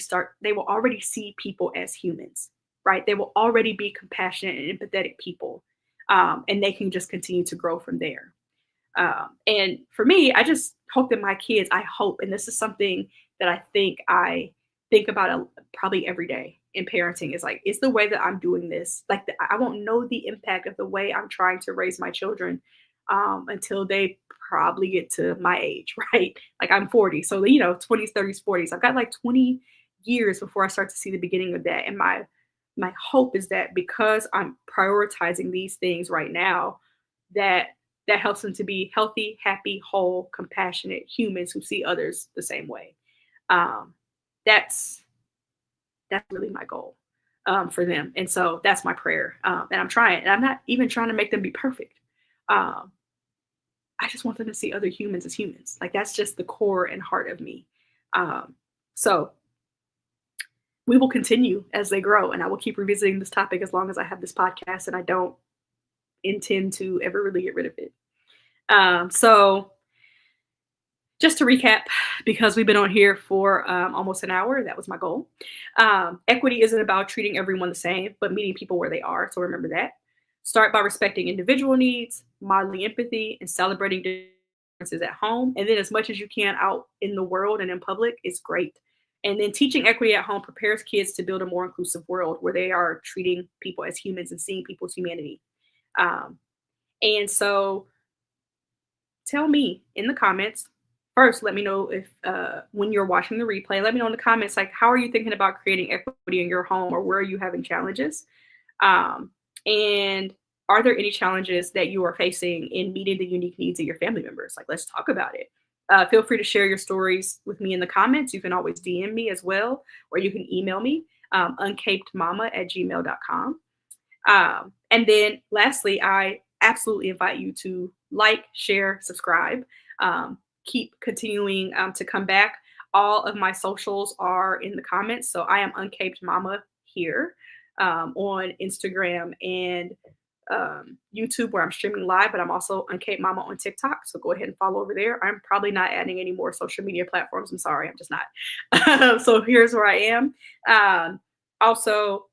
Speaker 1: see people as humans, right? They will already be compassionate and empathetic people. And they can just continue to grow from there. And for me, I just hope that my kids, I hope, and this is something that I think about probably every day in parenting, is like, is the way that I'm doing this, like I won't know the impact of the way I'm trying to raise my children until they probably get to my age, right? Like I'm 40. So, 20s, 30s, 40s. I've got like 20 years before I start to see the beginning of that. And my hope is that because I'm prioritizing these things right now, that helps them to be healthy, happy, whole, compassionate humans who see others the same way. Um, that's really my goal for them, and so that's my prayer. And I'm trying, and I'm not even trying to make them be perfect. Um, I just want them to see other humans as humans. Like that's just the core and heart of me. So we will continue as they grow, and I will keep revisiting this topic as long as I have this podcast, and I don't intend to ever really get rid of it. So just to recap, because we've been on here for almost an hour, that was my goal. Equity isn't about treating everyone the same, but meeting people where they are. So remember that. Start by respecting individual needs, modeling empathy, and celebrating differences at home. And then as much as you can out in the world and in public is great. And then teaching equity at home prepares kids to build a more inclusive world where they are treating people as humans and seeing people's humanity. And so tell me in the comments, first, let me know if when you're watching the replay, let me know in the comments, like, how are you thinking about creating equity in your home, or where are you having challenges? And are there any challenges that you are facing in meeting the unique needs of your family members? Like, let's talk about it. Feel free to share your stories with me in the comments. You can always DM me as well, or you can email me, uncapedmama@gmail.com. And then lastly, I absolutely invite you to like, share, subscribe. Keep continuing to come back. All of my socials are in the comments. So I am Uncaped Mama here on Instagram and YouTube, where I'm streaming live, but I'm also Uncaped Mama on TikTok. So go ahead and follow over there. I'm probably not adding any more social media platforms. I'm sorry, I'm just not. So here's where I am. Also,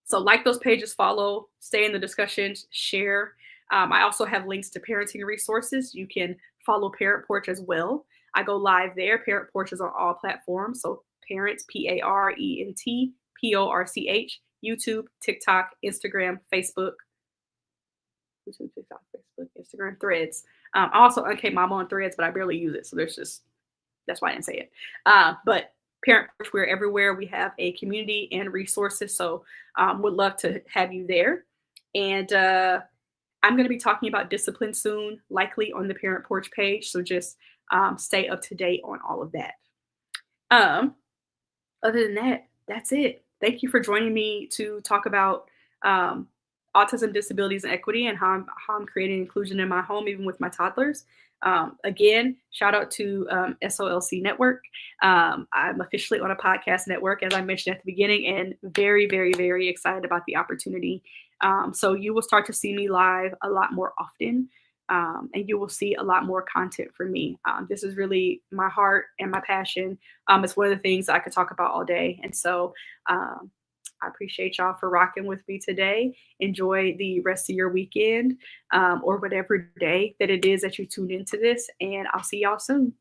Speaker 1: so like those pages, follow, stay in the discussions, share. I also have links to parenting resources. You can follow Parent Porch as well. I go live there. Parent Porch is on all platforms. So Parents, ParentPorch, YouTube, TikTok, Instagram, Facebook, YouTube, TikTok, Facebook, Instagram, Threads. I also Uncaped Mama on Threads, but I barely use it. So that's why I didn't say it. But Parent Porch, we're everywhere. We have a community and resources. So would love to have you there. And I'm going to be talking about discipline soon, likely on the Parent Porch page. So just stay up to date on all of that. Other than that, that's it. Thank you for joining me to talk about autism, disabilities, and equity, and how I'm creating inclusion in my home, even with my toddlers. Again, shout out to SOLC Network. I'm officially on a podcast network, as I mentioned at the beginning, and very, very, very excited about the opportunity. So you will start to see me live a lot more often, and you will see a lot more content from me. This is really my heart and my passion. It's one of the things I could talk about all day. And so I appreciate y'all for rocking with me today. Enjoy the rest of your weekend or whatever day that it is that you tune into this. And I'll see y'all soon.